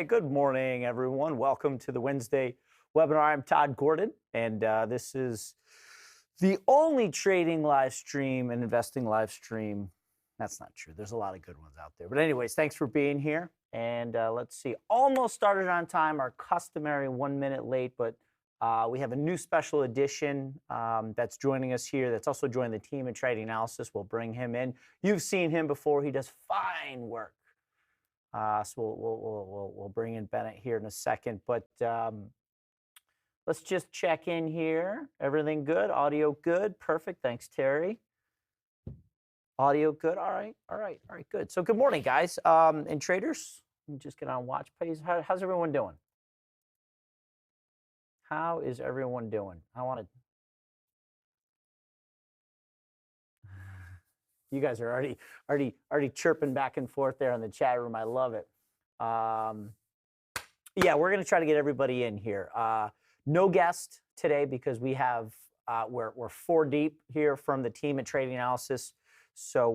Good morning, everyone. Welcome to the Wednesday webinar. I'm Todd Gordon, and this is the only trading live stream and investing live stream. That's not true. There's a lot of good ones out there. But anyways, thanks for being here. And let's see, almost started on time, our customary 1 minute late, but we have a new special edition that's joining us here. That's also joined the team at TradingAnalysis. We'll bring him in. You've seen him before. He does fine work. So we'll bring in Bennett here in a second, but let's just check in here. Everything good? Audio good? Perfect. Thanks, Terry. Audio good? All right, good. So good morning, guys and traders. Let me just get on watch page. How's everyone doing? How is everyone doing? I want to. You guys are already chirping back and forth there in the chat room. I love it. Yeah, we're going to try to get everybody in here. No guest today because we have we're 4 deep here from the team at TradingAnalysis. So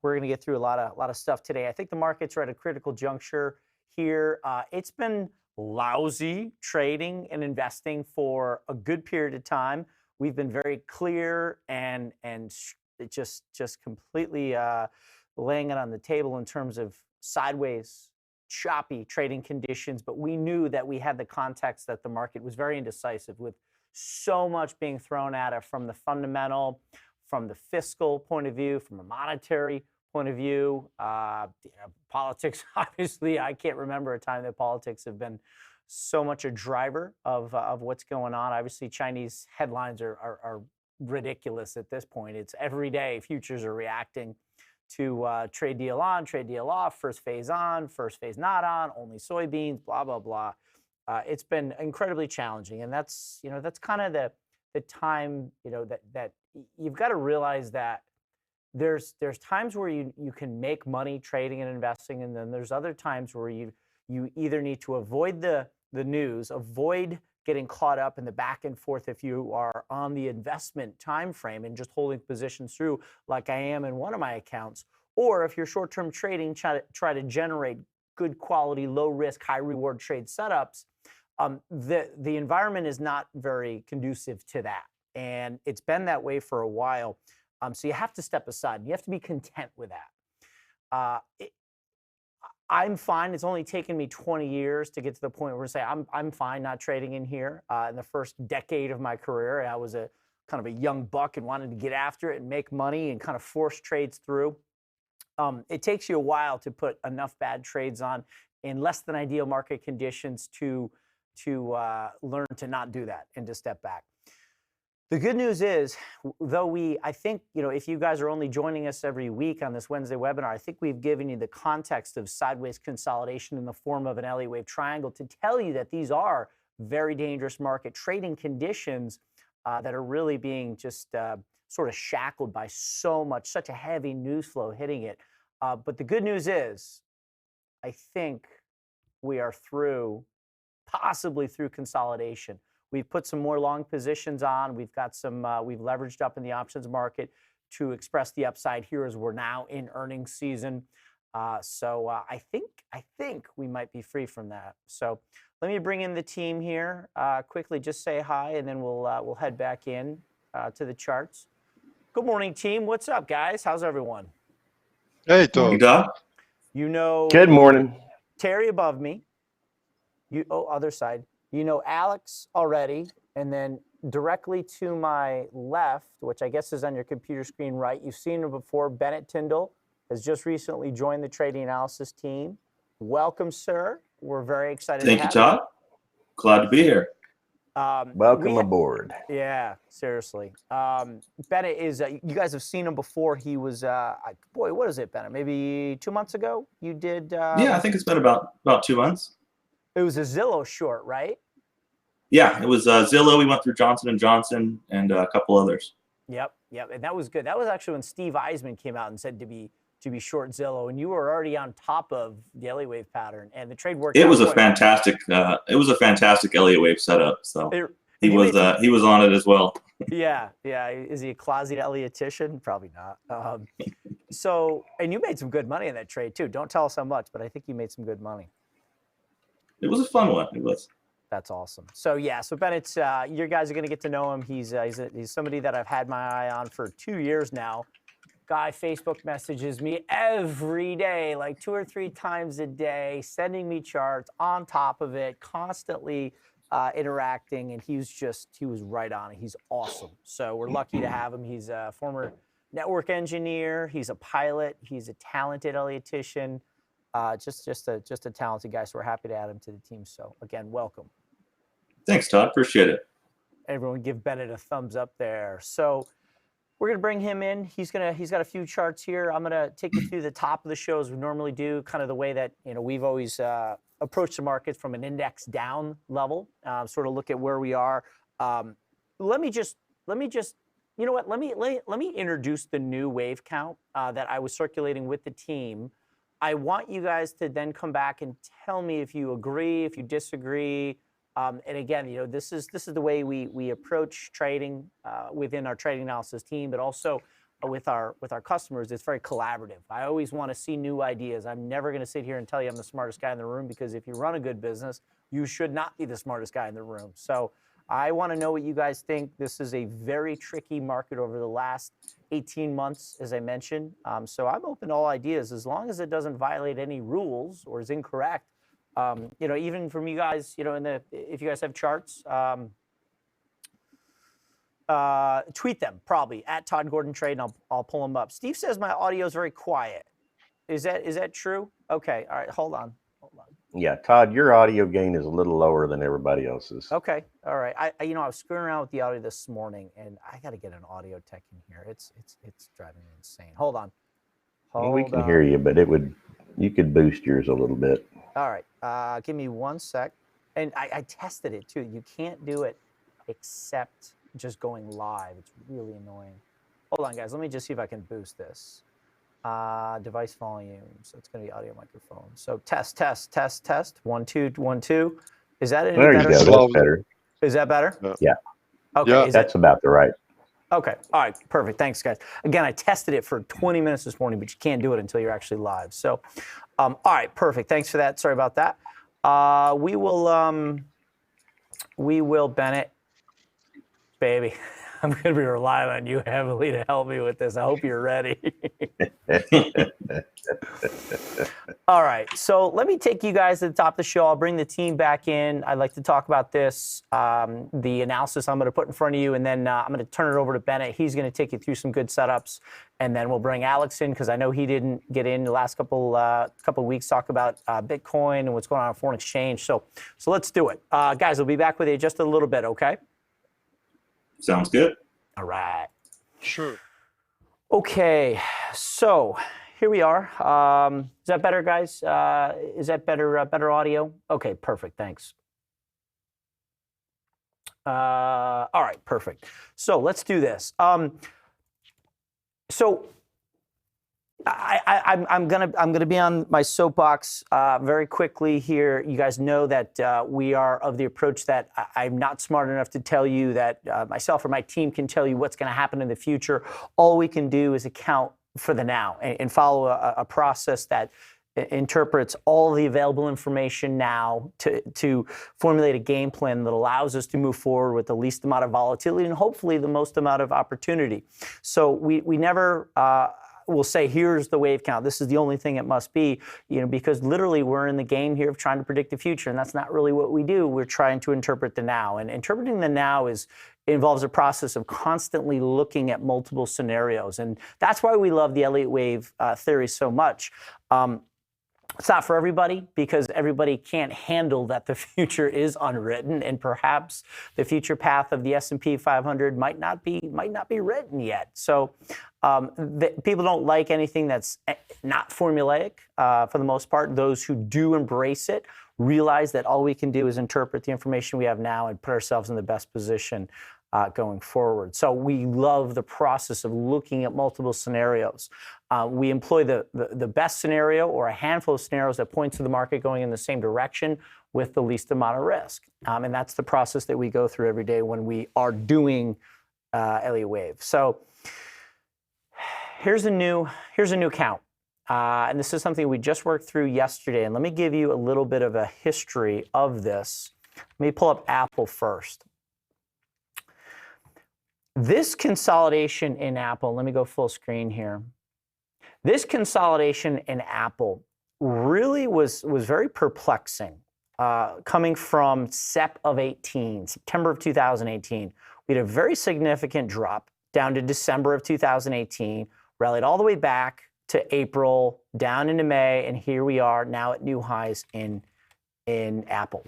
we're going to get through a lot of stuff today. I think the markets are at a critical juncture here. It's been lousy trading and investing for a good period of time. We've been very clear and it just completely laying it on the table in terms of sideways, choppy trading conditions. But we knew that we had the context that the market was very indecisive with so much being thrown at it from the fundamental, from the fiscal point of view, from a monetary point of view. Politics, obviously, I can't remember a time that politics have been so much a driver of what's going on. Obviously, Chinese headlines are ridiculous at this point. It's every day futures are reacting to trade deal on, trade deal off, first phase on, first phase not on, only soybeans, blah, blah, blah. It's been incredibly challenging. And that's, that's kind of the time, that you've got to realize that there's times where you can make money trading and investing. And then there's other times where you either need to avoid the news, avoid getting caught up in the back and forth if you are on the investment time frame and just holding positions through like I am in one of my accounts, or if you're short-term trading, try to generate good quality, low risk, high reward trade setups. The environment is not very conducive to that, and it's been that way for a while. So you have to step aside. You have to be content with that. I'm fine. It's only taken me 20 years to get to the point where I say I'm fine not trading in here. In the first decade of my career, I was a kind of a young buck and wanted to get after it and make money and kind of force trades through. It takes you a while to put enough bad trades on in less than ideal market conditions to learn to not do that and to step back. The good news is, though I think, if you guys are only joining us every week on this Wednesday webinar, I think we've given you the context of sideways consolidation in the form of an Elliottwave triangle to tell you that these are very dangerous market trading conditions that are really being just sort of shackled by such a heavy news flow hitting it. But the good news is, I think we are possibly through consolidation. We've put some more long positions on. We've got some, we've leveraged up in the options market to express the upside here as we're now in earnings season. So I think we might be free from that. So let me bring in the team here quickly. Just say hi, and then we'll head back in to the charts. Good morning, team. What's up, guys? How's everyone? Hey, Todd. Good morning. Terry above me. Other side. Alex already, and then directly to my left, which I guess is on your computer screen right, you've seen him before, Bennett Tindall has just recently joined the TradingAnalysis team. Welcome, sir. We're very excited to have you. Thank you, Todd. Glad to be here. Welcome aboard. Yeah, seriously. Bennett is, you guys have seen him before. He was, boy, what is it, Bennett? Maybe 2 months ago you did? Yeah, I think it's been about 2 months. It was a Zillow short, right? Yeah, it was Zillow. We went through Johnson & Johnson and a couple others. Yep, and that was good. That was actually when Steve Eisman came out and said to be short Zillow, and you were already on top of the Elliottwave pattern, and the trade worked. It was a fantastic Elliottwave setup. So he was on it as well. Yeah. Is he a closet Elliotician? Probably not. So, and you made some good money in that trade too. Don't tell us how much, but I think you made some good money. it was a fun one. It was. That's awesome. So yeah, so Bennett's, you guys are going to get to know him. He's somebody that I've had my eye on for 2 years now. Guy Facebook messages me every day, like 2 or 3 times a day, sending me charts on top of it, constantly interacting, and he was right on it. He's awesome. So we're lucky to have him. He's a former network engineer. He's a pilot. He's a talented Elliotician. Just a talented guy. So we're happy to add him to the team. So again, welcome. Thanks, Todd. Appreciate it. Everyone give Bennett a thumbs up there. So we're going to bring him in. He's got a few charts here. I'm going to take you through the top of the show as we normally do, kind of the way that, we've always approached the market from an index down level, sort of look at where we are. Let me introduce the new wave count that I was circulating with the team. I want you guys to then come back and tell me if you agree, if you disagree. And again, this is the way we approach trading within our trading analysis team, but also with our customers. It's very collaborative. I always want to see new ideas. I'm never going to sit here and tell you I'm the smartest guy in the room, because if you run a good business, you should not be the smartest guy in the room. So I want to know what you guys think. This is a very tricky market over the last 18 months, as I mentioned. So I'm open to all ideas as long as it doesn't violate any rules or is incorrect. Even from you guys, if you guys have charts, tweet them probably at Todd Gordon Trade, and I'll pull them up. Steve says my audio is very quiet. Is that true? Okay. All right. Hold on. Yeah, Todd, your audio gain is a little lower than everybody else's. Okay. All right. I was screwing around with the audio this morning, and I got to get an audio tech in here. It's driving me insane. Hold on. We can hear you, but you could boost yours a little bit. All right. Give me 1 sec. And I tested it too. You can't do it except just going live. It's really annoying. Hold on, guys. Let me just see if I can boost this. Device volume. So it's going to be audio microphone. So test. 1 2 1 2. Is that any better? There you go. That's better. Is that better? Yeah. Okay. Yeah. That's about the right. Okay. All right. Perfect. Thanks, guys. Again, I tested it for 20 minutes this morning, but you can't do it until you're actually live. So, all right. Perfect. Thanks for that. Sorry about that. We will, Bennett, baby. I'm going to be relying on you heavily to help me with this. I hope you're ready. All right. So let me take you guys to the top of the show. I'll bring the team back in. I'd like to talk about this, the analysis I'm going to put in front of you, and then I'm going to turn it over to Bennett. He's going to take you through some good setups, and then we'll bring Alex in, because I know he didn't get in the last couple of weeks, talk about Bitcoin and what's going on foreign exchange. So let's do it. Guys, we'll be back with you just a little bit, okay? Sounds good. All right. Sure. Okay, so here we are. Is that better, guys? Is that better audio? Okay, perfect. Thanks. All right, perfect. So let's do this. So I'm gonna be on my soapbox very quickly here. You guys know that we are of the approach that I'm not smart enough to tell you that myself or my team can tell you what's going to happen in the future. All we can do is account for the now and follow a process that interprets all the available information now to formulate a game plan that allows us to move forward with the least amount of volatility and hopefully the most amount of opportunity. So we never will say, here's the wave count. This is the only thing it must be, because literally we're in the game here of trying to predict the future, and that's not really what we do. We're trying to interpret the now, and interpreting the now involves a process of constantly looking at multiple scenarios, and that's why we love the Elliottwave theory so much. It's not for everybody, because everybody can't handle that the future is unwritten, and perhaps the future path of the S&P 500 might not be written yet. So people don't like anything that's not formulaic for the most part. Those who do embrace it realize that all we can do is interpret the information we have now and put ourselves in the best position going forward. So we love the process of looking at multiple scenarios. We employ the best scenario or a handful of scenarios that point to the market going in the same direction with the least amount of risk. And that's the process that we go through every day when we are doing Elliottwave. So here's a new count. And this is something we just worked through yesterday. And let me give you a little bit of a history of this. Let me pull up Apple first. This consolidation in Apple, let me go full screen here. This consolidation in Apple really was very perplexing. Coming from September of 2018, we had a very significant drop down to December of 2018, rallied all the way back to April, down into May, and here we are now at new highs in Apple.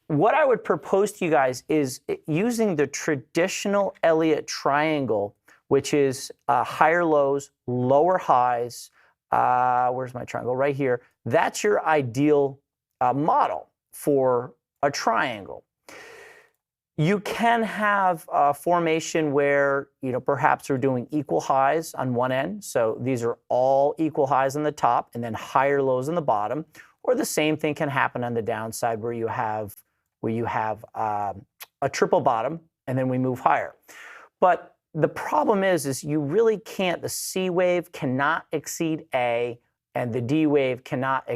What I would propose to you guys is using the traditional Elliott triangle, which is higher lows, lower highs. Where's my triangle? Right here. That's your ideal model for a triangle. You can have a formation where, perhaps we're doing equal highs on one end. So these are all equal highs on the top and then higher lows on the bottom. Or the same thing can happen on the downside where you have a triple bottom and then we move higher. But the problem is you really can't, the C wave cannot exceed A and the D wave cannot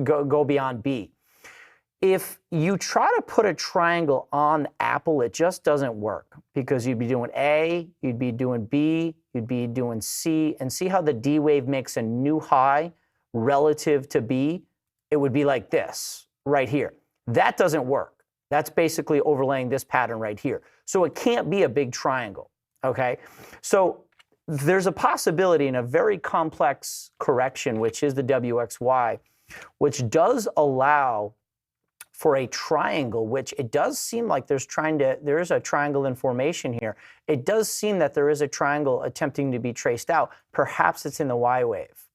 go beyond B. If you try to put a triangle on Apple, it just doesn't work because you'd be doing A, you'd be doing B, you'd be doing C, and see how the D wave makes a new high relative to B? It would be like this right here. That doesn't work. That's basically overlaying this pattern right here. So it can't be a big triangle, okay? So there's a possibility in a very complex correction, which is the WXY, which does allow for a triangle, which it does seem like there is a triangle in formation here. It does seem that there is a triangle attempting to be traced out. Perhaps it's in the Y wave,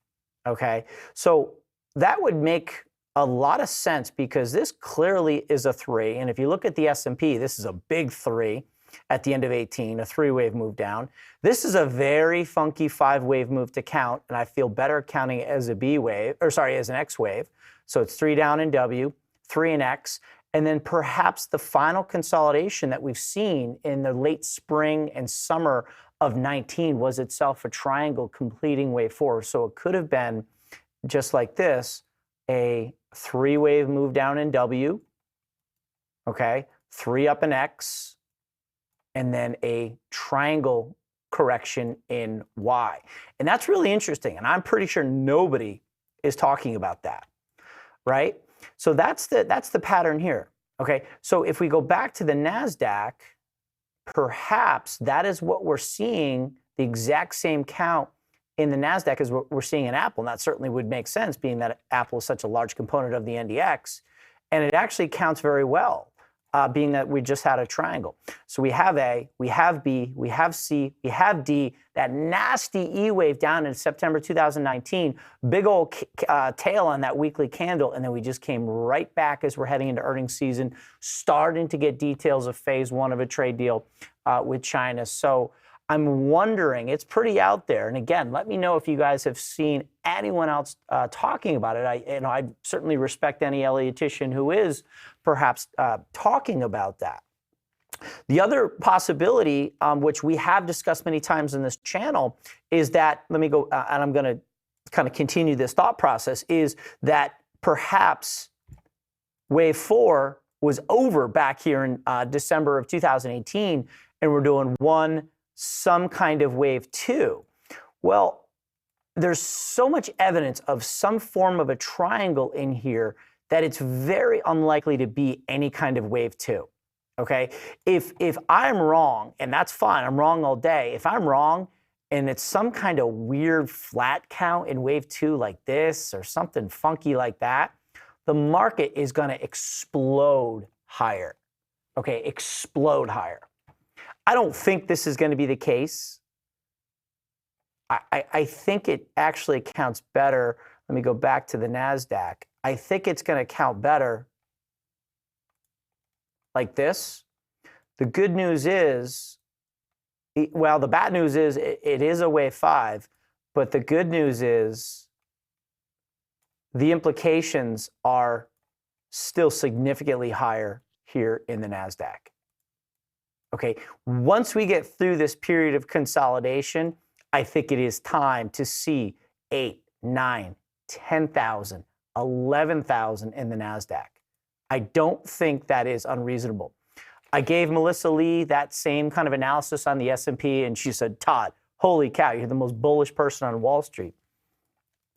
okay? So that would make a lot of sense because this clearly is a 3. And if you look at the S&P, this is a big 3 at the end of 18, a 3-wave move down. This is a very funky 5-wave move to count, and I feel better counting it as a B wave, or sorry, as an X wave. So it's 3 down in W, 3 in X, and then perhaps the final consolidation that we've seen in the late spring and summer of 19 was itself a triangle completing wave 4. So it could have been just like this, a 3-wave move down in W, okay, 3 up in X, and then a triangle correction in Y. And that's really interesting, and I'm pretty sure nobody is talking about that, right? So that's the pattern here, okay? So if we go back to the NASDAQ, perhaps that is what we're seeing, the exact same count in the NASDAQ as what we're seeing in Apple. And that certainly would make sense, being that Apple is such a large component of the NDX. And it actually counts very well, being that we just had a triangle. So we have A, we have B, we have C, we have D, that nasty E wave down in September 2019, big old tail on that weekly candle, and then we just came right back as we're heading into earnings season, starting to get details of phase 1 of a trade deal with China. So I'm wondering, it's pretty out there. And again, let me know if you guys have seen anyone else talking about it. I certainly respect any Elliottician who is perhaps talking about that. The other possibility, which we have discussed many times in this channel, is that, let me go, and I'm going to kind of continue this thought process, is that perhaps wave 4 was over back here in December of 2018, and we're doing some kind of wave 2. Well, there's so much evidence of some form of a triangle in here that it's very unlikely to be any kind of wave 2. Okay, if I'm wrong, and that's fine, I'm wrong all day. If I'm wrong and it's some kind of weird flat count in wave 2 like this or something funky like that, the market is going to explode higher. Okay, explode higher. I don't think this is going to be the case. I think it actually counts better. Let me go back to the NASDAQ. I think it's going to count better like this. The good news is, well, the bad news is it is a wave 5, but the good news is the implications are still significantly higher here in the NASDAQ. Okay, once we get through this period of consolidation, I think it is time to see 8, 9, 10,000, 11,000 in the NASDAQ. I don't think that is unreasonable. I gave Melissa Lee that same kind of analysis on the S&P, and she said, Todd, holy cow, you're the most bullish person on Wall Street.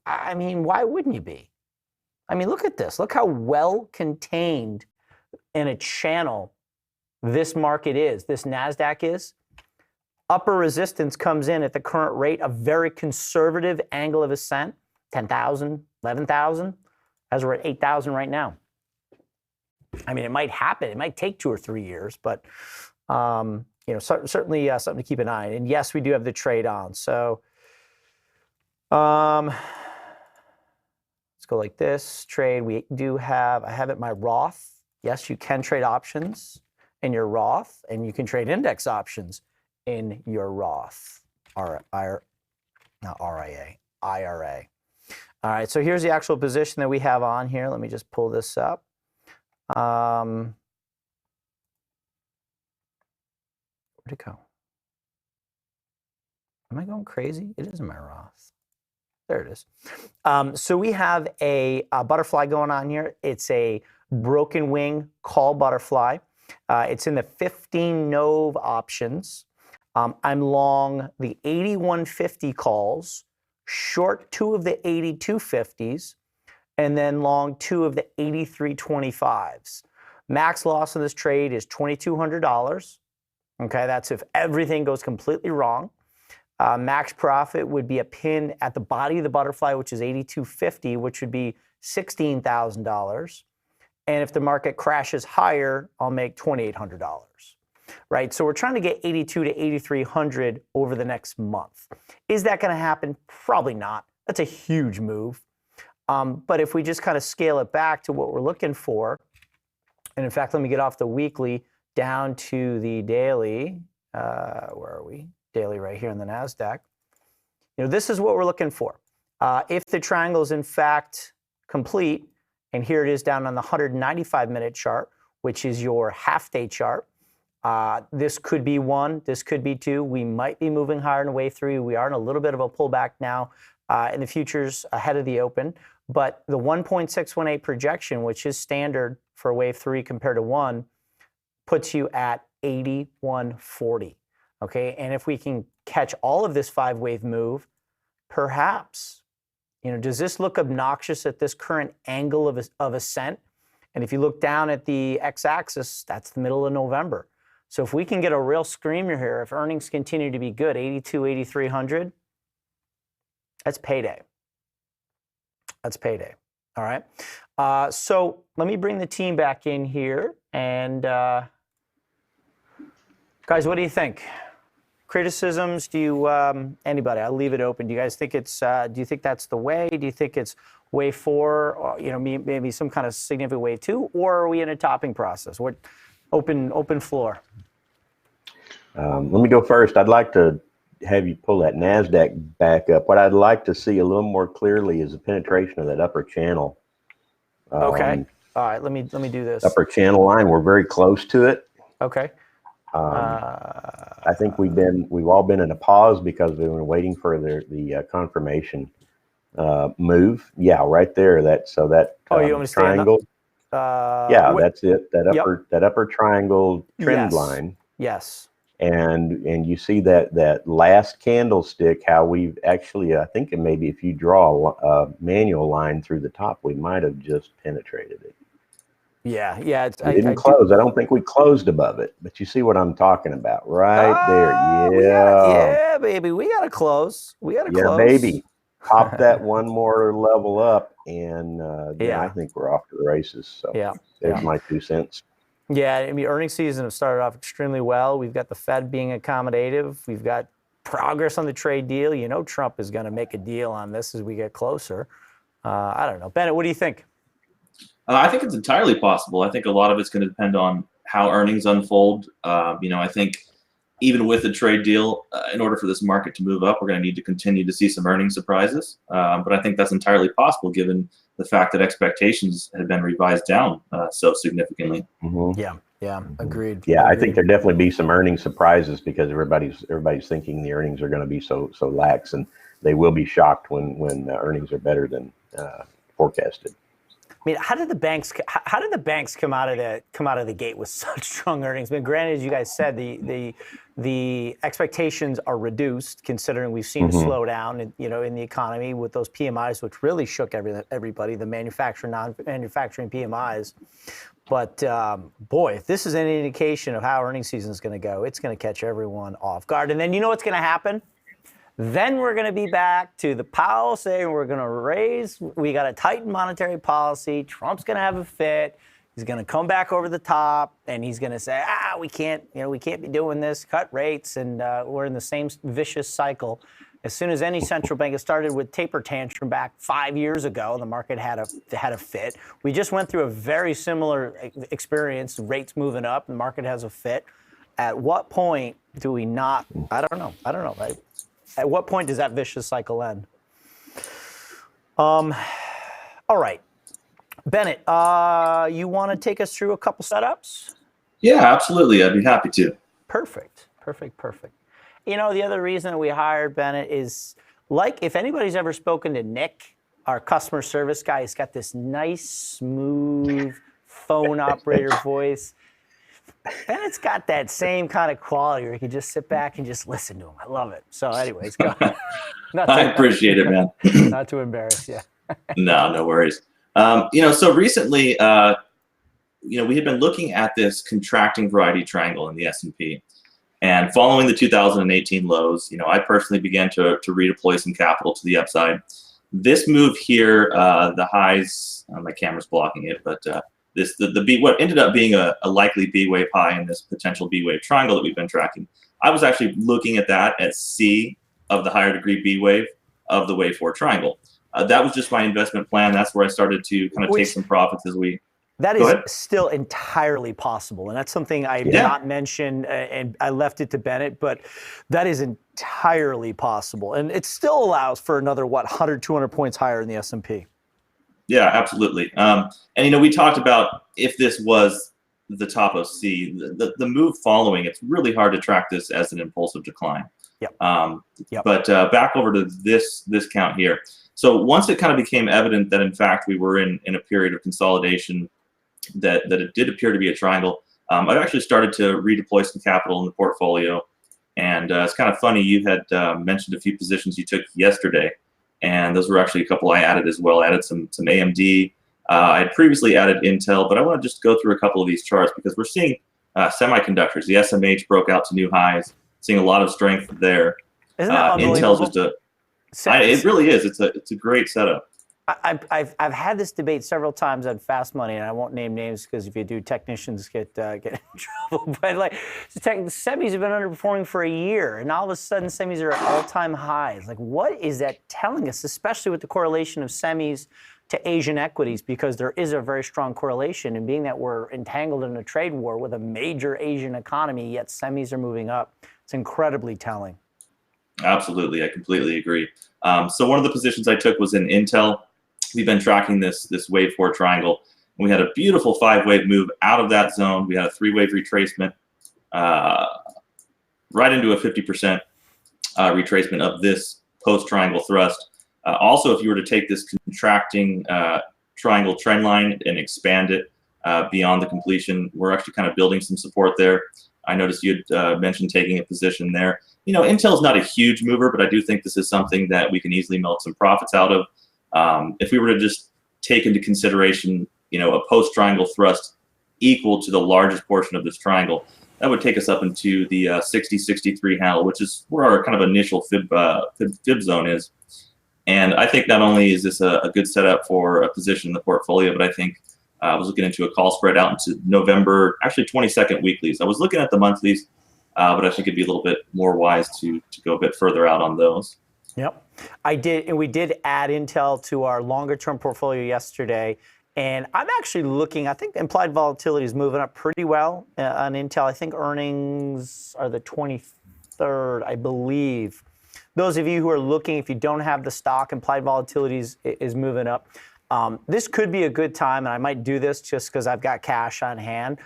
I mean, why wouldn't you be? I mean, look at this. Look how well contained in a channel this market is, this NASDAQ is. Upper resistance comes in at the current rate, a very conservative angle of ascent, 10,000, 11,000, as we're at 8,000 right now. I mean, it might happen. It might take 2 or 3 years, but you know, certainly something to keep an eye on. And yes, we do have the trade on. So let's go like this. Trade, we do have, I have it my Roth. Yes, you can trade options in your Roth, and you can trade index options in your Roth, IRA. All right, so here's the actual position that we have on here. Let me just pull this up. Where'd it go? Am I going crazy? It is in my Roth. There it is. So we have a butterfly going on here. It's a broken wing call butterfly. It's in the 15 node options. I'm long the 8150 calls, short 2 of the 8250s, and then long 2 of the 8325s. Max loss in this trade is $2,200. Okay, that's if everything goes completely wrong. Max profit would be a pin at the body of the butterfly, which is 8250, which would be $16,000. And if the market crashes higher, I'll make $2,800. Right? So we're trying to get 82 to 8,300 over the next month. Is that going to happen? Probably not. That's a huge move. But if we just kind of scale it back to what we're looking for, and in fact, let me get off the weekly down to the daily. Where are we? Daily right here in the NASDAQ. You know, this is what we're looking for. If the triangle is in fact complete, and here it is down on the 195-minute chart, which is your half-day chart. This could be 1, this could be 2. We might be moving higher in wave 3. We are in a little bit of a pullback now in the futures ahead of the open. But the 1.618 projection, which is standard for wave 3 compared to 1, puts you at 8140. Okay, and if we can catch all of this 5-wave move, perhaps, you know, does this look obnoxious at this current angle of ascent? And if you look down at the x-axis, that's the middle of November. So if we can get a real screamer here, if earnings continue to be good, 82, 8,300, that's payday. That's payday. All right. So let me bring the team back in here. And guys, what do you think? Criticisms? Do you anybody? I'll leave it open. Do you guys think it's? Do you think that's the way? Do you think it's wave 4? Or, you know, maybe some kind of significant wave 2, or are we in a topping process? What? Open floor. Let me go first. I'd like to have you pull that NASDAQ back up. What I'd like to see a little more clearly is the penetration of that upper channel. Okay. All right. Let me do this. Upper channel line. We're very close to it. Okay. I think we've all been in a pause because we've been waiting for the confirmation move. Yeah, right there. You want me to triangle. That's it. That upper triangle trend line. Yes. And you see that last candlestick, how we've actually, I think maybe if you draw a manual line through the top, we might have just penetrated it. Yeah. We didn't close. I don't think we closed above it, but you see what I'm talking about right there. Yeah, baby. We got to close. Yeah, baby. Pop that one more level up, and I think we're off to the races. So there's my 2 cents. Yeah, I mean, earnings season have started off extremely well. We've got the Fed being accommodative. We've got progress on the trade deal. You know, Trump is going to make a deal on this as we get closer. I don't know. Bennett, what do you think? I think it's entirely possible. I think a lot of it's going to depend on how earnings unfold. You know, I think even with a trade deal, in order for this market to move up, we're going to need to continue to see some earnings surprises. But I think that's entirely possible given the fact that expectations have been revised down so significantly. Mm-hmm. Yeah, agreed. Yeah, I think there'll definitely be some earnings surprises because everybody's thinking the earnings are going to be so lax. And they will be shocked when earnings are better than forecasted. I mean, how did the banks come out of the gate with such strong earnings? I mean, granted, as you guys said, the expectations are reduced considering we've seen a slowdown in the economy with those PMIs, which really shook everybody, the manufacturing, non-manufacturing PMIs. But boy, if this is any indication of how earnings season is going to go, it's going to catch everyone off guard. And then you know what's going to happen? Then we're going to be back to the Powell saying we're going to raise, we got to tighten monetary policy. Trump's going to have a fit. He's going to come back over the top, and he's going to say, we can't be doing this, cut rates, and we're in the same vicious cycle. As soon as any central bank has started with taper tantrum back 5 years ago, the market had a fit. We just went through a very similar experience, rates moving up, the market has a fit. At what point do we not? I don't know. Right? At what point does that vicious cycle end? All right. Bennett, you want to take us through a couple setups? Yeah, absolutely. I'd be happy to. Perfect. You know, the other reason that we hired Bennett is, like, if anybody's ever spoken to Nick, our customer service guy, he's got this nice, smooth phone operator voice. Bennett's got that same kind of quality where you can just sit back and just listen to him. I love it. So anyways, go ahead. I appreciate it, man. Not to embarrass you. No worries. So recently, we had been looking at this contracting variety triangle in the S&P. And following the 2018 lows, I personally began to redeploy some capital to the upside. This move here, the highs, my camera's blocking it, but what ended up being a likely B wave high in this potential B wave triangle that we've been tracking. I was actually looking at that at C of the higher degree B wave of the wave 4 triangle. That was just my investment plan. That's where I started to kind of take some profits as we. That is still entirely possible, and that's something I did not mention, and I left it to Bennett, but that is entirely possible, and it still allows for another 100, 200 points higher in the S&P. Yeah, absolutely. And we talked about if this was the top of C, the move following, it's really hard to track this as an impulsive decline. But back over to this count here. So once it kind of became evident that in fact we were in a period of consolidation, that it did appear to be a triangle, I've actually started to redeploy some capital in the portfolio. And it's kind of funny, you had mentioned a few positions you took yesterday, and those were actually a couple I added as well. I added some AMD. I had previously added Intel, but I want to just go through a couple of these charts because we're seeing semiconductors. The SMH broke out to new highs, seeing a lot of strength there. Isn't that Intel's just it really is. It's a great setup. I've had this debate several times on Fast Money, and I won't name names because if you do, technicians get in trouble. But like, the semis have been underperforming for a year, and all of a sudden, semis are at all-time highs. Like, what is that telling us? Especially with the correlation of semis to Asian equities, because there is a very strong correlation. And being that we're entangled in a trade war with a major Asian economy, yet semis are moving up, it's incredibly telling. Absolutely, I completely agree. So one of the positions I took was in Intel. We've been tracking this wave 4 triangle, and we had a beautiful 5-wave move out of that zone. We had a 3-wave retracement right into a 50% retracement of this post-triangle thrust. Also, if you were to take this contracting triangle trend line and expand it beyond the completion, we're actually kind of building some support there. I noticed you had mentioned taking a position there. Intel's not a huge mover, but I do think this is something that we can easily milk some profits out of. If we were to just take into consideration, a post-triangle thrust equal to the largest portion of this triangle, that would take us up into the 60-63 handle, which is where our kind of initial fib zone is. And I think not only is this a good setup for a position in the portfolio, but I think I was looking into a call spread out into November, actually 22nd weeklies. I was looking at the monthlies, but I think it'd be a little bit more wise to go a bit further out on those. Yep, I did, and we did add Intel to our longer-term portfolio yesterday. And I'm actually looking, I think implied volatility is moving up pretty well on Intel. I think earnings are the 23rd, I believe. Those of you who are looking, if you don't have the stock, implied volatility is moving up. This could be a good time, and I might do this just because I've got cash on hand.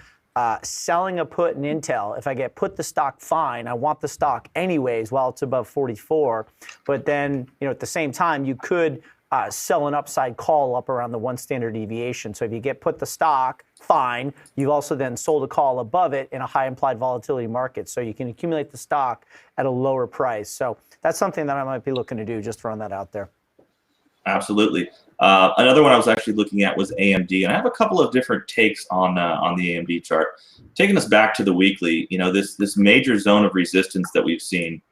selling a put in Intel. If I get put the stock, fine. I want the stock anyways while it's above 44. But then, at the same time, you could sell an upside call up around the 1 standard deviation. So if you get put the stock, fine. You've also then sold a call above it in a high implied volatility market. So you can accumulate the stock at a lower price. So that's something that I might be looking to do, just throwing that out there. Absolutely. Another one I was actually looking at was AMD, and I have a couple of different takes on the AMD chart. Taking us back to the weekly, this major zone of resistance that we've seen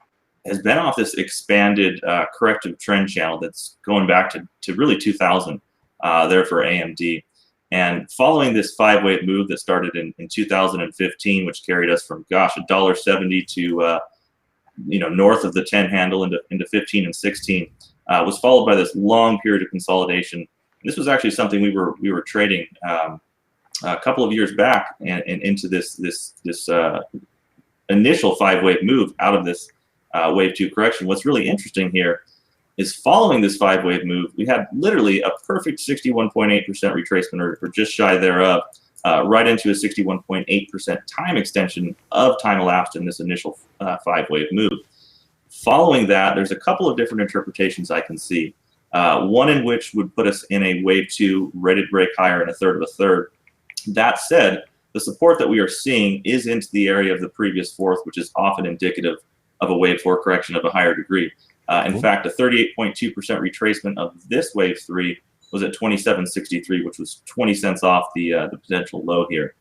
has been off this expanded corrective trend channel that's going back to really 2000 there for AMD. And following this 5-wave move that started in 2015, which carried us from, gosh, $1.70 to north of the 10 handle into 15 and 16. Was followed by this long period of consolidation. This was actually something we were trading a couple of years back and into this initial 5-wave move out of this wave 2 correction. What's really interesting here is following this 5-wave move, we had literally a perfect 61.8% retracement, or just shy thereof, right into a 61.8% time extension of time elapsed in this initial 5-wave move. Following that, there's a couple of different interpretations I can see. One in which would put us in a wave 2 ready to break higher in a third of a third. That said, the support that we are seeing is into the area of the previous fourth, which is often indicative of a wave 4 correction of a higher degree. In fact, a 38.2% retracement of this wave 3 was at 27.63, which was 20 cents off the potential low here.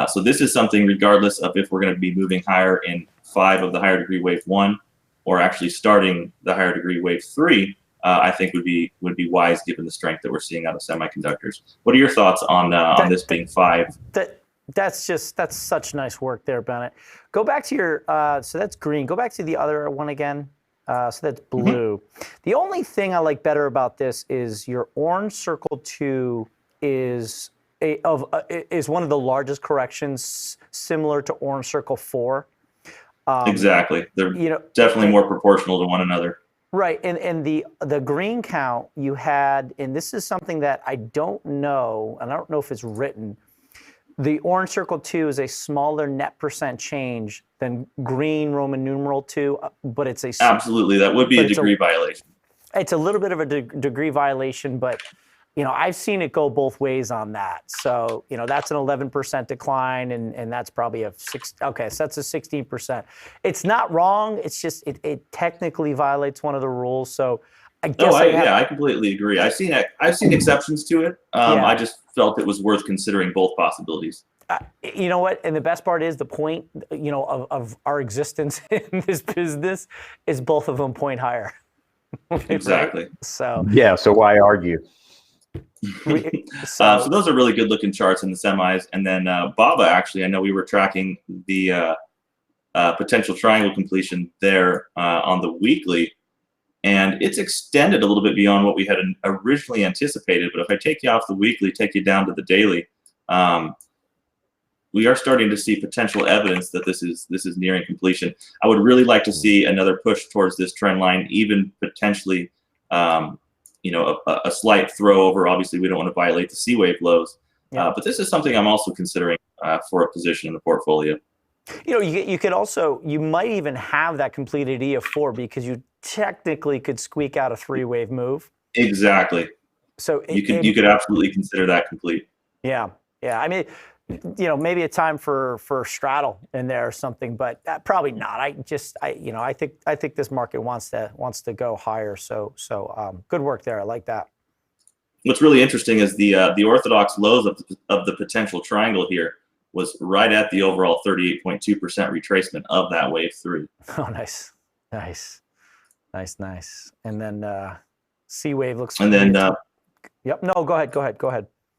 So this is something, regardless of if we're going to be moving higher in 5 of the higher degree wave 1, or actually starting the higher degree wave 3, I think would be wise given the strength that we're seeing out of semiconductors. What are your thoughts on this being 5? That's such nice work there, Bennett. Go back to your so that's green. Go back to the other one again. So that's blue. The only thing I like better about this is your orange circle 2 is one of the largest corrections, similar to orange circle 4. Exactly. They're definitely more proportional to one another. Right. And the green count you had, and this is something that I don't know, and I don't know if it's written. The orange circle 2 is a smaller net percent change than green Roman numeral 2, but it's absolutely, that would be a degree violation. It's a little bit of a degree violation, but I've seen it go both ways on that. So, that's an 11% decline, and that's probably a 6. Okay, so that's a 16%. It's not wrong. It's just it technically violates one of the rules. So, I guess I completely agree. I've seen exceptions to it. I just felt it was worth considering both possibilities. You know what? And the best part is the point, of our existence in this business is both of them point higher. Exactly. Right? So so why argue? So those are really good looking charts in the semis. And then BABA, actually, I know we were tracking the potential triangle completion there on the weekly, and it's extended a little bit beyond what we had originally anticipated. But if I take you off the weekly, take you down to the daily, we are starting to see potential evidence that this is nearing completion. I would really like to see another push towards this trend line, even potentially a slight throw over. Obviously, we don't want to violate the C wave lows, but this is something I'm also considering for a position in the portfolio. You could also, you might even have that completed E of 4 because you technically could squeak out a 3-wave move. Exactly. So you could absolutely consider that complete. Yeah. I mean, maybe a time for straddle in there or something, but probably not. I think this market wants to go higher. So good work there. I like that. What's really interesting is the orthodox lows of the potential triangle here was right at the overall 38.2% retracement of that wave 3. Oh, nice. And then C wave looks. And then. Yep. No, go ahead.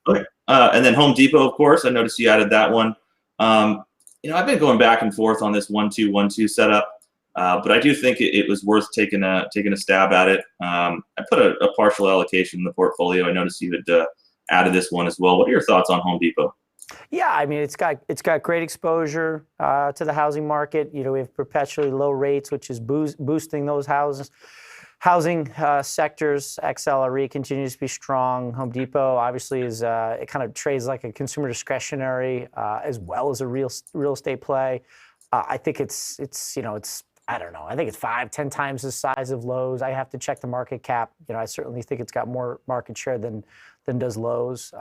Okay. And then Home Depot, of course, I noticed you added that one. I've been going back and forth on this 1-2-1-2 setup, but I do think it was worth taking a stab at it. I put a partial allocation in the portfolio. I noticed you had added this one as well. What are your thoughts on Home Depot? Yeah, I mean, it's got great exposure to the housing market. We have perpetually low rates, which is boosting those Housing sectors, XLRE continues to be strong. Home Depot obviously is it kind of trades like a consumer discretionary as well as a real estate play. I think it's I don't know. I think it's 5-10 times the size of Lowe's. I have to check the market cap. I certainly think it's got more market share than does Lowe's.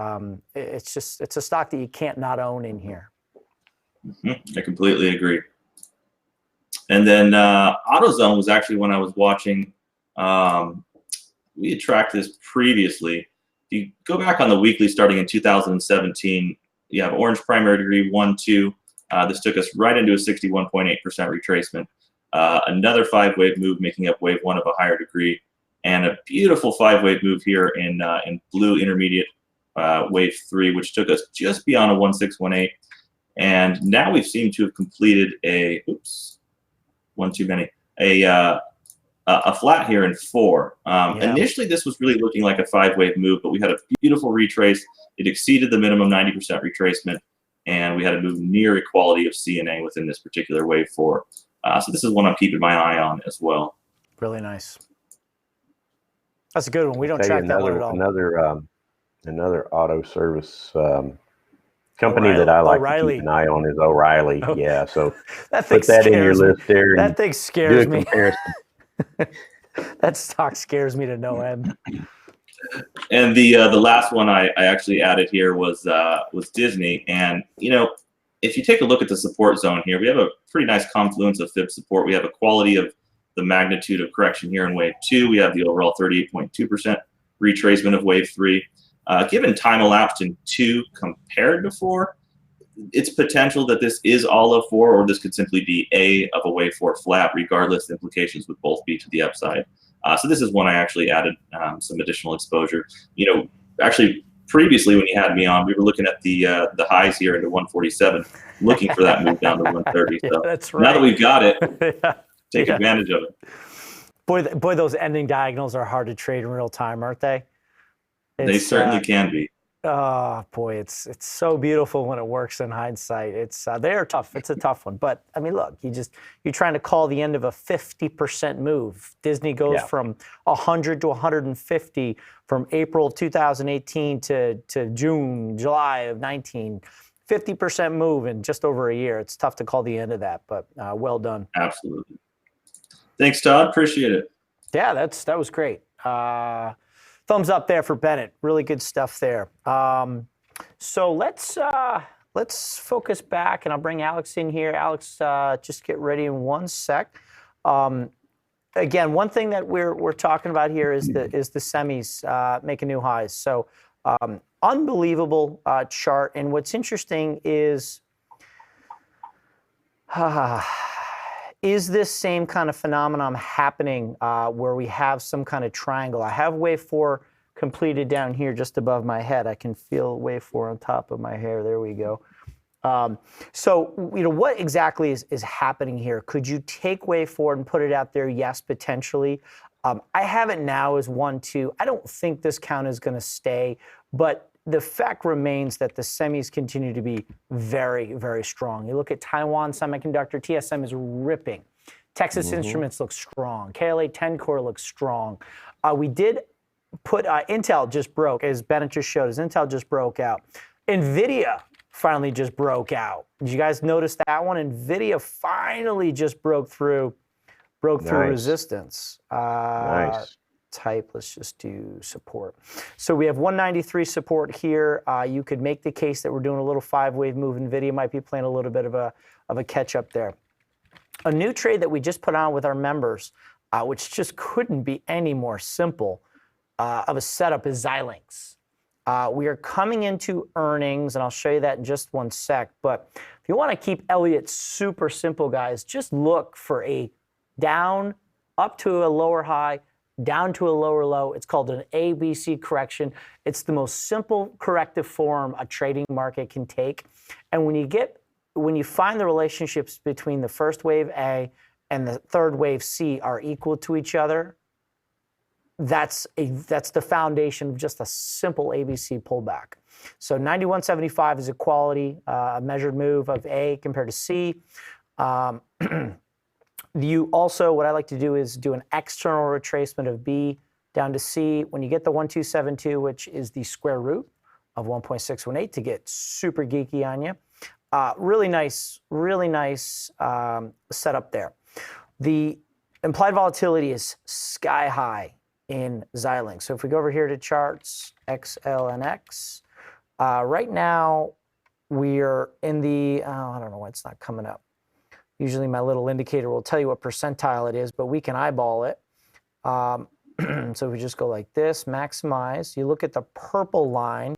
It's a stock that you can't not own in here. I completely agree. And then AutoZone was actually when I was watching. We had tracked this previously. If you go back on the weekly starting in 2017, you have orange primary degree 1, 2. This took us right into a 61.8% retracement. Another 5-wave move making up wave 1 of a higher degree, and a beautiful 5-wave move here in blue intermediate wave 3, which took us just beyond a 1618. And now we seem to have completed a one too many a flat here in 4. Initially, this was really looking like a 5-wave move, but we had a beautiful retrace. It exceeded the minimum 90% retracement, and we had a move near equality of CNA within this particular wave 4. So this is one I'm keeping my eye on as well. Really nice. That's a good one. We don't track that one at all. Another auto service company that I like to keep an eye on is O'Reilly. Oh. Yeah, so that put that in your list there. That thing scares me. That stock scares me to no end. And the last one I actually added here was Disney. And if you take a look at the support zone here, we have a pretty nice confluence of fib support. We have a quality of the magnitude of correction here in wave 2. We have the overall 38.2% retracement of wave 3. Given time elapsed in 2 compared to 4, it's potential that this is all of 4, or this could simply be A of a wave 4 flat. Regardless, the implications would both be to the upside. So this is one I actually added some additional exposure. Actually, previously when you had me on, we were looking at the highs here into 147, looking for that move down to 130. So that's right. Now that we've got it, take advantage of it. Boy, those ending diagonals are hard to trade in real time, aren't they? They certainly can be. Oh boy, it's so beautiful when it works in hindsight. They are tough. It's a tough one, but I mean, look, you're trying to call the end of a 50% move. Disney goes from 100 to 150 from April 2018 to July of 19. 50% move in just over a year. It's tough to call the end of that, but well done. Absolutely. Thanks, Todd. Appreciate it. Yeah, that was great. Thumbs up there for Bennett. Really good stuff there. So let's focus back, and I'll bring Alex in here. Alex, just get ready in one sec. Again, one thing that we're talking about here is the semis making new highs. So unbelievable chart. And what's interesting is this same kind of phenomenon happening where we have some kind of triangle? I have wave 4 completed down here just above my head. I can feel wave 4 on top of my hair. There we go. So what exactly is happening here? Could you take wave 4 and put it out there? Yes, potentially. I have it now as 1, 2. I don't think this count is going to stay, but the fact remains that the semis continue to be very, very strong. You look at Taiwan Semiconductor, TSM is ripping. Texas Instruments looks strong. KLA 10 core looks strong. We did put Intel just broke, as Bennett just showed us. Intel just broke out. NVIDIA finally just broke out. Did you guys notice that one? NVIDIA finally just broke through resistance. Nice. Type, let's just do support. So we have 193 support here. You could make the case that we're doing a little 5-wave move. NVIDIA might be playing a little bit of a catch up there. A new trade that we just put on with our members, which just couldn't be any more simple of a setup, is Xilinx. We are coming into earnings, and I'll show you that in just one sec. But if you want to keep Elliott super simple, guys, just look for a down, up to a lower high, down to a lower low. It's called an ABC correction. It's the most simple corrective form a trading market can take. And when you find the relationships between the first wave A and the third wave C are equal to each other, that's the foundation of just a simple ABC pullback. So 91.75 is a quality, measured move of A compared to C. You also, what I like to do is do an external retracement of B down to C. When you get the 1272, which is the square root of 1.618, to get super geeky on you. Really nice setup there. The implied volatility is sky high in Xilinx. So if we go over here to charts, XLNX, right now we're in the, I don't know why it's not coming up. Usually my little indicator will tell you what percentile it is, but we can eyeball it. So if we just go like this, maximize, you look at the purple line,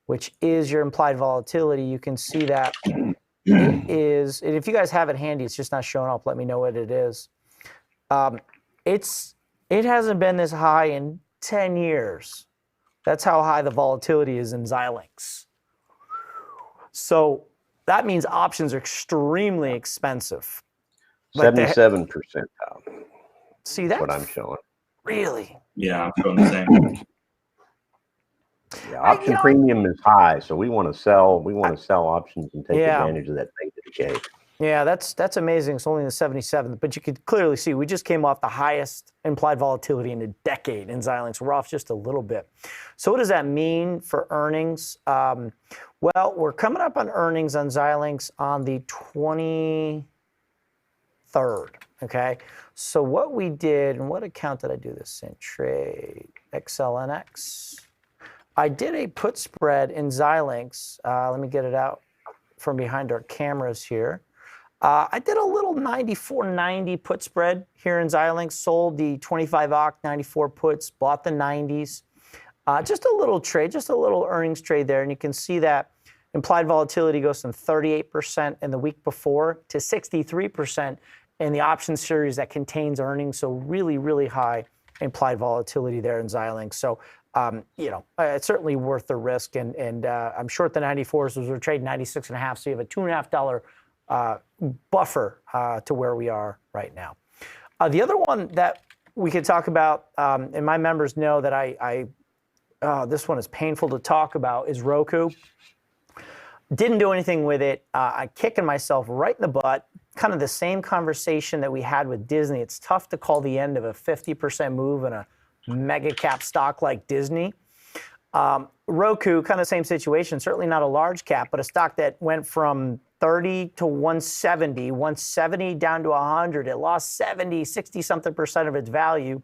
which is your implied volatility, you can see that it is, and if you guys have it handy, it's just not showing up, let me know what it is. It hasn't been this high in 10 years. That's how high the volatility is in Xilinx. So that means options are extremely expensive. 77 percentile. See, that's what I'm showing. Really? Yeah, I'm showing the same. Yeah, option premium is high, so we want to sell. We want to sell options and take advantage of that beta decay. Yeah, that's amazing. It's only in the 77, but you could clearly see we just came off the highest implied volatility in a decade in Xilinx. We're off just a little bit. So what does that mean for earnings? Well, we're coming up on earnings on Xilinx on the 23rd. Okay, so what we did, and what account did I do this in? Trade XLNX. I did a put spread in Xilinx. Let me get it out from behind our cameras here. I did a little 94.90 put spread here in Xilinx, sold the 25 OCT 94 puts, bought the 90s. Just a little trade, just a little earnings trade there. And you can see that implied volatility goes from 38% in the week before to 63% in the option series that contains earnings. So really, really high implied volatility there in Xilinx. So, you know, it's certainly worth the risk. And I'm short the 94s, as we're trading 96.5. So you have a $2.50 buffer to where we are right now. The other one that we could talk about, and my members know that this one is painful to talk about, is Roku. Didn't do anything with it. I'm kicking myself right in the butt. Kind of the same conversation that we had with Disney. It's tough to call the end of a 50% move in a mega cap stock like Disney. Roku, kind of the same situation, certainly not a large cap, but a stock that went from 30 to 170 down to 100. It lost 70, 60 something percent of its value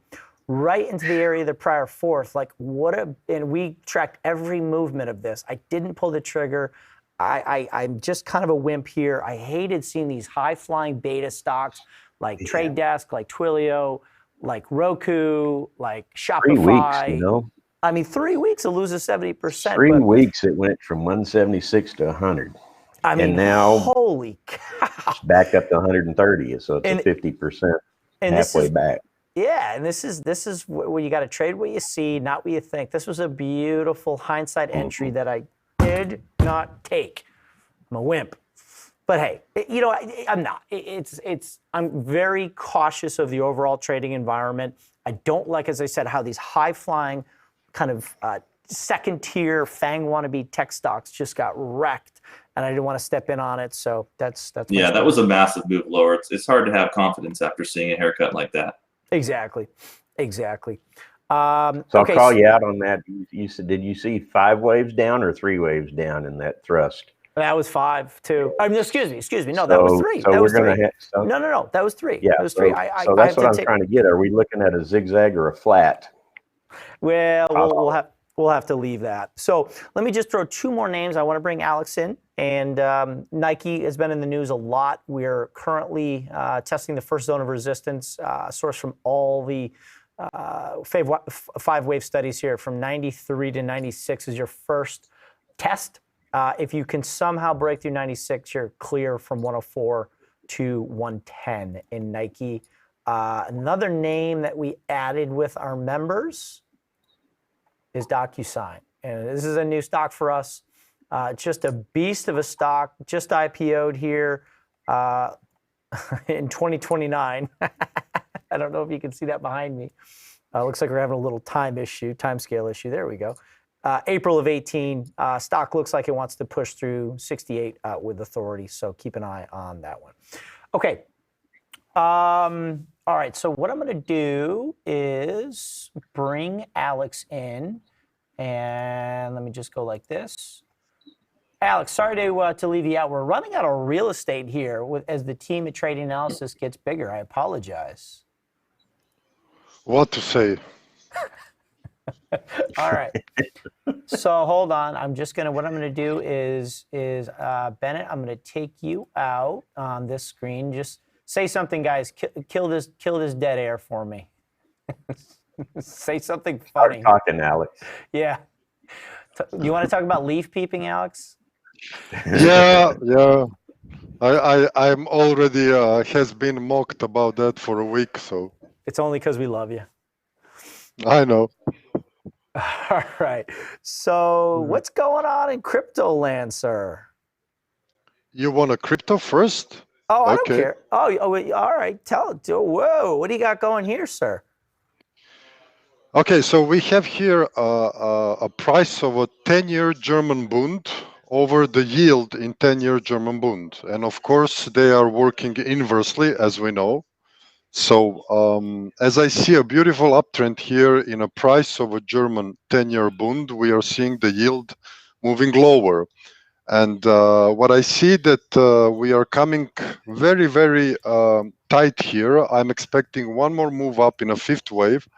right into the area of the prior fourth. Like and we tracked every movement of this. I didn't pull the trigger. I'm just kind of a wimp here. I hated seeing these high flying beta stocks like Trade Desk, like Twilio, like Roku, like Shopify. 3 weeks, you know. I mean, 3 weeks it loses 70%. 3 weeks it went from 176 to 100. I mean, and now holy cow. It's back up to 130, so it's a 50% halfway back. Yeah, and this is where you got to trade what you see, not what you think. This was a beautiful hindsight entry that I did not take. I'm a wimp. But hey, you know, I'm not. I'm very cautious of the overall trading environment. I don't like, as I said, how these high-flying kind of second-tier FANG wannabe tech stocks just got wrecked, and I didn't want to step in on it. So that's yeah, that was a massive move lower. It's hard to have confidence after seeing a haircut like that. Exactly. So I'll call you out on that. You said, did you see 5 waves down or 3 waves down in that thrust? That was 5 too. I mean, excuse me. No, that was 3. So that we're was going 3. to No. That was 3. Yeah, that was 3. So that's what I'm trying to get. Are we looking at a zigzag or a flat? Well, we'll have to leave that. So let me just throw 2 more names. I want to bring Alex in. And Nike has been in the news a lot. We're currently testing the first zone of resistance, sourced from all the 5-wave studies here. From 93 to 96 is your first test. If you can somehow break through 96, you're clear from 104 to 110 in Nike. Another name that we added with our members is DocuSign. And this is a new stock for us. Just a beast of a stock, just IPO'd here in 2029. I don't know if you can see that behind me. Looks like we're having a little time scale issue. There we go. April of 18, stock looks like it wants to push through 68 with authority, so keep an eye on that one. Okay, All right, so what I'm going to do is bring Alex in, and let me just go like this. Alex, sorry to leave you out. We're running out of real estate here as the team at Trading Analysis gets bigger. I apologize. What to say? All right. So hold on. What I'm gonna do is Bennett, I'm gonna take you out on this screen. Just say something, guys. Kill this dead air for me. Say something funny. Start talking, Alex. Yeah. You want to talk about leaf peeping, Alex? Yeah. I'm already has been mocked about that for a week, so. It's only because we love you. I know. All right. So what's going on in crypto land, sir? You want a crypto first? Oh, I don't care. Oh, all right. Whoa, what do you got going here, sir? Okay, so we have here a price of a 10-year German Bund over the yield in 10-year German Bund. And of course, they are working inversely, as we know. So as I see a beautiful uptrend here in a price of a German 10-year Bund, we are seeing the yield moving lower. And what I see that we are coming very, very tight here. I'm expecting one more move up in a fifth wave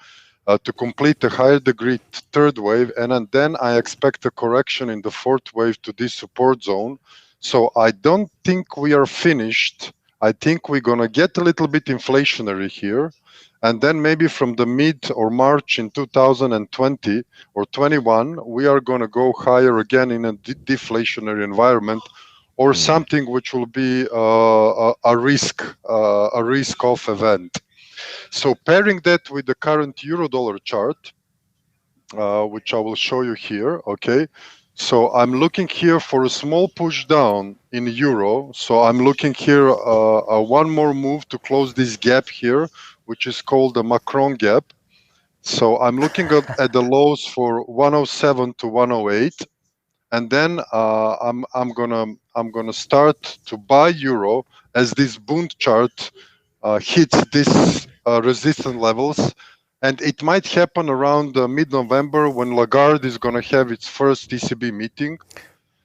to complete a higher degree third wave. And then I expect a correction in the fourth wave to this support zone. So I don't think we are finished. I think we're going to get a little bit inflationary here. And then maybe from the mid or March in 2020 or 21, we are going to go higher again in a deflationary environment or something which will be a risk-off event. So pairing that with the current euro-dollar chart, which I will show you here, okay? So I'm looking here for a small push down in euro. So I'm looking here one more move to close this gap here, which is called the Macron gap. So I'm looking at the lows for 107 to 108, and then I'm gonna start to buy euro as this Bund chart hits this resistance levels. And it might happen around mid-November when Lagarde is going to have its first ECB meeting.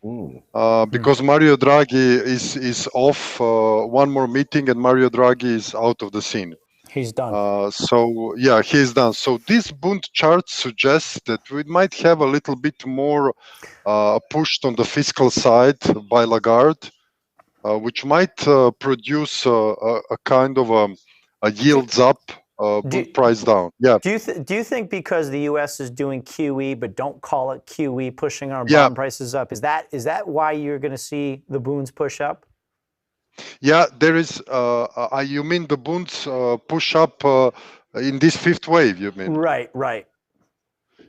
Because Mario Draghi is off one more meeting and Mario Draghi is out of the scene. He's done. So yeah, he's done. So this Bund chart suggests that we might have a little bit more pushed on the fiscal side by Lagarde, which might produce a kind of a yields up, price down. Yeah. Do you think because the U.S. is doing QE but don't call it QE, pushing our bond prices up, is that why you're going to see the Bunds push up? Yeah, there is. You mean the Bunds push up in this fifth wave? You mean? Right.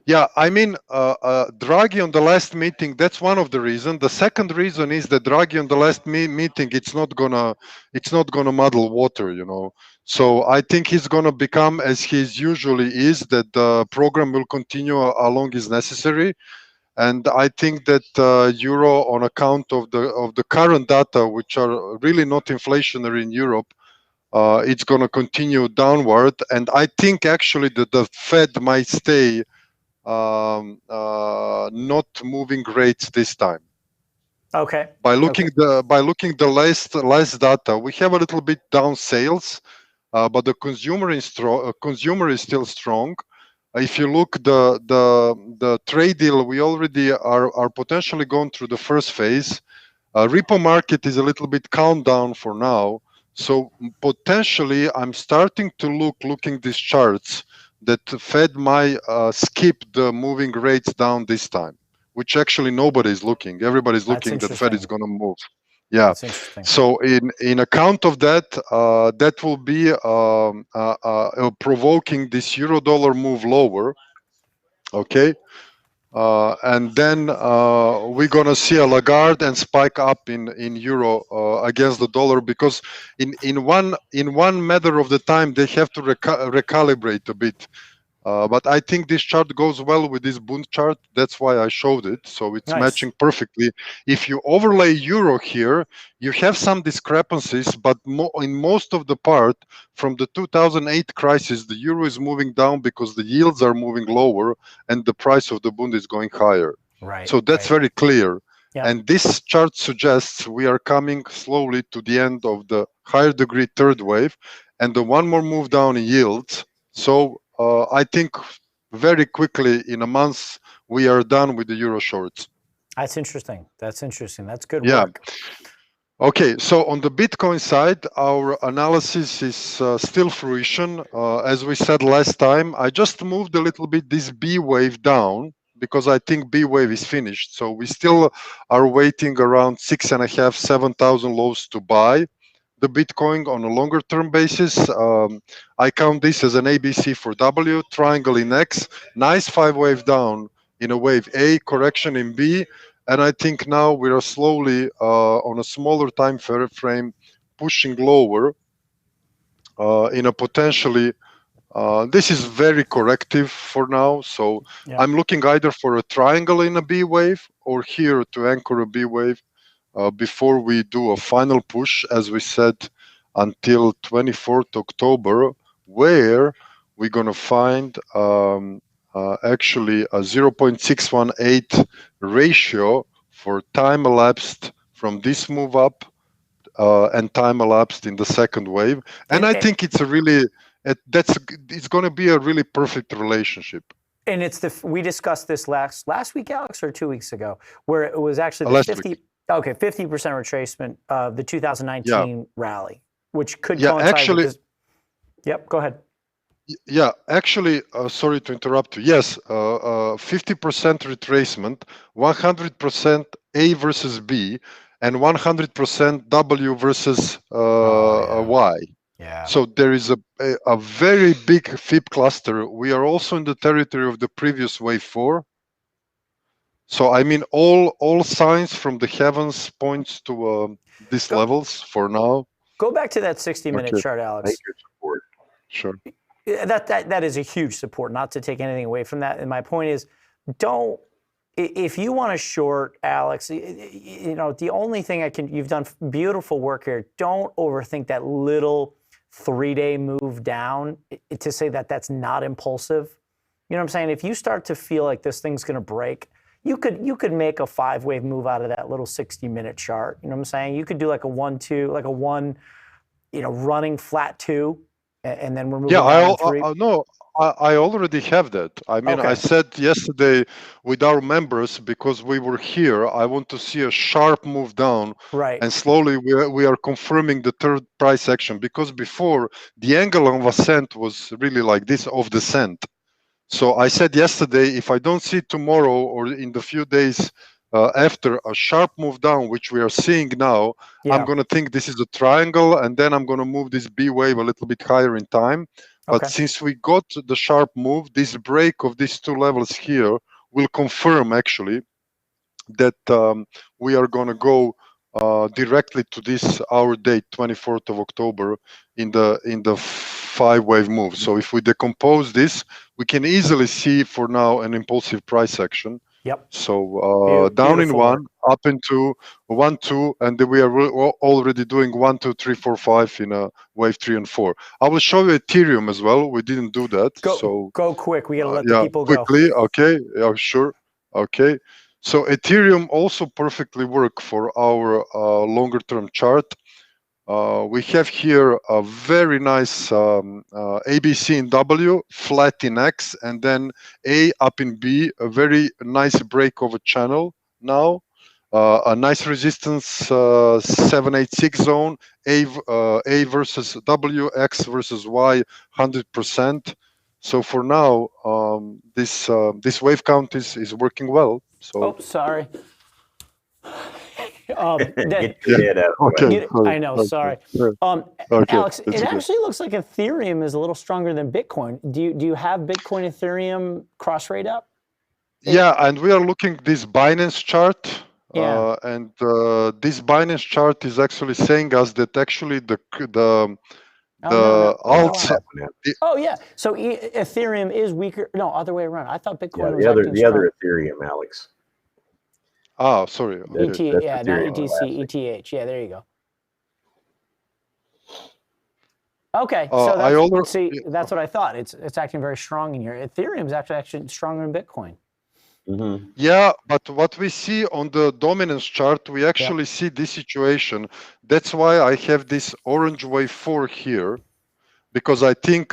Yeah, I mean, Draghi on the last meeting, that's one of the reasons. The second reason is that Draghi on the last meeting, it's not gonna muddle water, you know. So I think he's gonna become as he usually is, that the program will continue along as necessary. And I think that euro, on account of the current data, which are really not inflationary in Europe, it's gonna continue downward. And I think actually that the Fed might stay not moving rates this time. Okay. By looking the last data, we have a little bit down sales, but the consumer is still strong. If you look the trade deal, we already are potentially going through the first phase. Repo market is a little bit calmed down for now. So potentially, I'm starting to looking these charts that the Fed might skip the moving rates down this time, which actually nobody is looking. Everybody's looking that Fed is going to move. Yeah. So in account of that, that will be provoking this euro-dollar move lower. Okay. And then we're gonna see a Lagarde and spike up in euro against the dollar, because in one matter of the time they have to recalibrate a bit. But I think this chart goes well with this Bund chart. That's why I showed it. So it's matching perfectly. If you overlay euro here, you have some discrepancies, but in most of the part from the 2008 crisis, the euro is moving down because the yields are moving lower and the price of the Bund is going higher. Right. So that's very clear. Yep. And this chart suggests we are coming slowly to the end of the higher degree third wave and the one more move down in yields. So I think very quickly in a month we are done with the euro shorts. That's interesting. That's interesting. That's good work. Okay, so on the Bitcoin side, our analysis is still fruition. As we said last time, I just moved a little bit this B wave down because I think B wave is finished. So we still are waiting around 6.5, 7,000 lows to buy the Bitcoin on a longer term basis. I count this as an ABC for W, triangle in X, nice 5 wave down in a wave A, correction in B. And I think now we are slowly on a smaller time frame pushing lower in a potentially, this is very corrective for now. So I'm looking either for a triangle in a B wave or here to anchor a B wave before we do a final push, as we said, until 24th October, where we're going to find actually a 0.618 ratio for time elapsed from this move up and time elapsed in the second wave. And I think it's a really, it's going to be a really perfect relationship. And it's we discussed this last week, Alex, or 2 weeks ago, where it was actually the 50% retracement of the 2019 rally, which could coincide actually, with this. Yep, go ahead. Yeah, actually, sorry to interrupt you. Yes, 50% retracement, 100% A versus B, and 100% W versus Y. Yeah. So there is a very big FIB cluster. We are also in the territory of the previous wave 4. So I mean, all signs from the heavens points to these levels for now. Go back to that 60-minute chart, Alex. Major support. Sure. That is a huge support. Not to take anything away from that. And my point is, don't. If you want to short, Alex, you know, the only thing you've done beautiful work here. Don't overthink that little 3-day move down to say that that's not impulsive. You know what I'm saying? If you start to feel like this thing's going to break, you could make a 5-wave move out of that little 60-minute chart. You know what I'm saying? You could do like a 1-2, like a 1, you know, running flat 2, and then we're moving down to 3. No, I already have that. I mean, I said yesterday with our members, because we were here, I want to see a sharp move down. Right. And slowly we are confirming the third price action, because before the angle of ascent was really like this, of descent. So I said yesterday, if I don't see tomorrow or in the few days after a sharp move down, which we are seeing now, I'm going to think this is a triangle, and then I'm going to move this B wave a little bit higher in time. But since we got the sharp move, this break of these two levels here will confirm actually that we are going to go directly to this our date, 24th of October, in the 5-wave move. So if we decompose this, we can easily see for now an impulsive price action. Yep. So down in 1, up into 1, 2, and then we are already doing 1, 2, 3, 4, 5 in a wave 3 and 4. I will show you Ethereum as well. We didn't do that. Go quick. We gotta let the people quickly. go. Okay. Yeah, sure. Okay. So Ethereum also perfectly work for our longer term chart. We have here a very nice ABC in W, flat in X, and then A up in B, a very nice break of a channel now. A nice resistance 786 zone, A versus W, X versus Y, 100%. So for now, this wave count is working well. So sorry. I know, sorry. Alex, it actually looks like Ethereum is a little stronger than Bitcoin. Do you have Bitcoin Ethereum cross rate up? Yeah, and we are looking this Binance chart. And this Binance chart is actually saying us that actually the The alts. Oh yeah. So Ethereum is weaker. No, other way around. I thought Bitcoin was the other Ethereum, Alex. Oh, sorry. Not ETC, ETH. Yeah, there you go. Okay, so see, that's what I thought. It's acting very strong in here. Ethereum's actually stronger than Bitcoin. Mm-hmm. Yeah, but what we see on the dominance chart, we actually see this situation. That's why I have this orange wave 4 here, because I think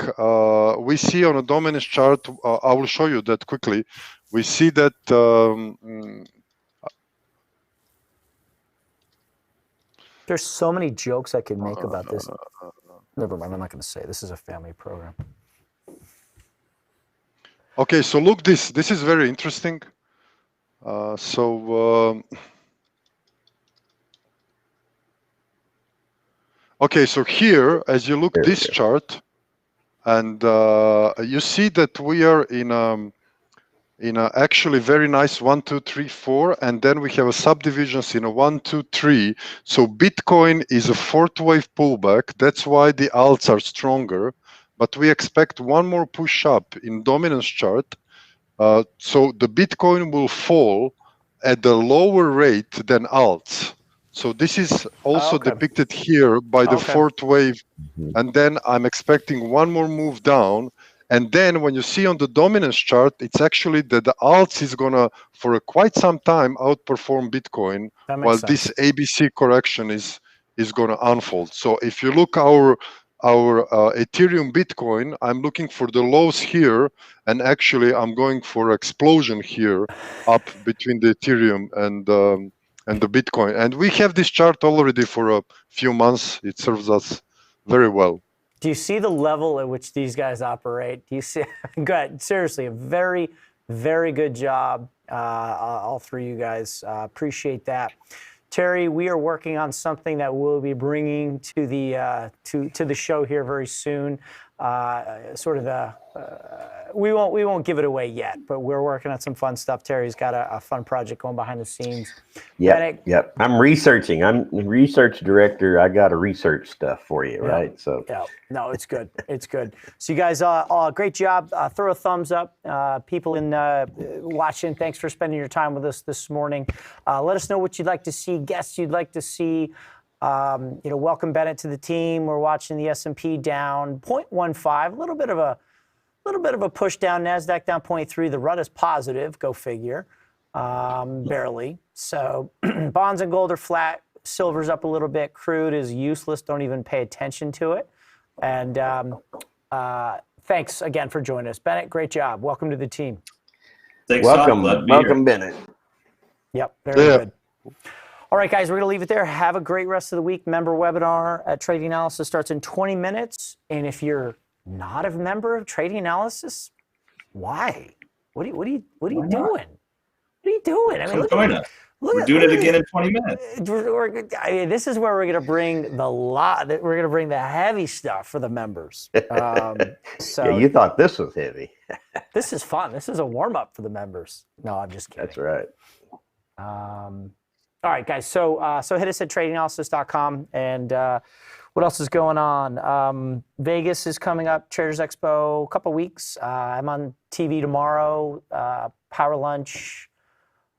we see on a dominance chart, I will show you that quickly. We see that there's so many jokes I can make about this. Never mind, I'm not going to say. This is a family program. Okay, so look, this is very interesting. Okay, so here, as you look this chart, and you see that we are in a actually very nice 1, 2, 3, 4, and then we have a subdivisions in a 1, 2, 3. So Bitcoin is a 4th wave pullback. That's why the alts are stronger. But we expect one more push up in dominance chart. So the Bitcoin will fall at a lower rate than alts. So this is also depicted here by the 4th wave. And then I'm expecting one more move down. And then when you see on the dominance chart, it's actually that the alts is going to, for quite some time, outperform Bitcoin, while this ABC correction is going to unfold. So if you look our Ethereum Bitcoin, I'm looking for the lows here, and actually I'm going for explosion here up between the Ethereum and the Bitcoin. And we have this chart already for a few months. It serves us very well. Do you see the level at which these guys operate? Do you see? Good. Seriously, a very, very good job, all three of you guys. Appreciate that. Terry, we are working on something that we'll be bringing to the show here very soon. We won't give it away yet, but we're working on some fun stuff. Terry's got a fun project going behind the scenes. Yep. I'm researching. I'm research director. I got to research stuff for you, right? So no, it's good. It's good. So you guys, great job. Throw a thumbs up. People watching, thanks for spending your time with us this morning. Let us know what you'd like to see, guests you'd like to see. Welcome Bennett to the team. We're watching the S&P down 0.15, a little bit of a push down. Nasdaq down 0.3. The run is positive. Go figure. Barely. So bonds and gold are flat. Silver's up a little bit. Crude is useless. Don't even pay attention to it. And thanks again for joining us, Bennett. Great job. Welcome to the team. Thanks. Welcome, Bennett. Yep. Very good. All right, guys, we're going to leave it there. Have a great rest of the week. Member webinar at Trading Analysis starts in 20 minutes. And if you're not a member of Trading Analysis, why? What are you doing? What are you doing? I mean, we're doing it again in 20 minutes. This is where we're going to bring we're going to bring the heavy stuff for the members. So you thought this was heavy. This is fun. This is a warm up for the members. No, I'm just kidding. That's right. All right, guys. So hit us at tradinganalysis.com. And what else is going on? Vegas is coming up. Traders Expo, a couple weeks. I'm on TV tomorrow. Power Lunch.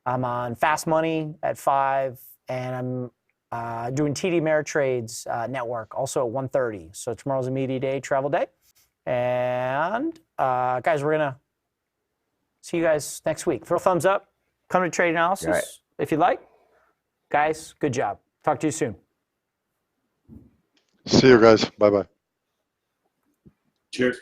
I'm on Fast Money at 5, and I'm doing TD Ameritrade's network also at 1:30. So tomorrow's a media day, travel day. And guys, we're gonna see you guys next week. Throw a thumbs up. Come to Trade Analysis if you'd like. Guys, good job. Talk to you soon. See you guys. Bye-bye. Cheers.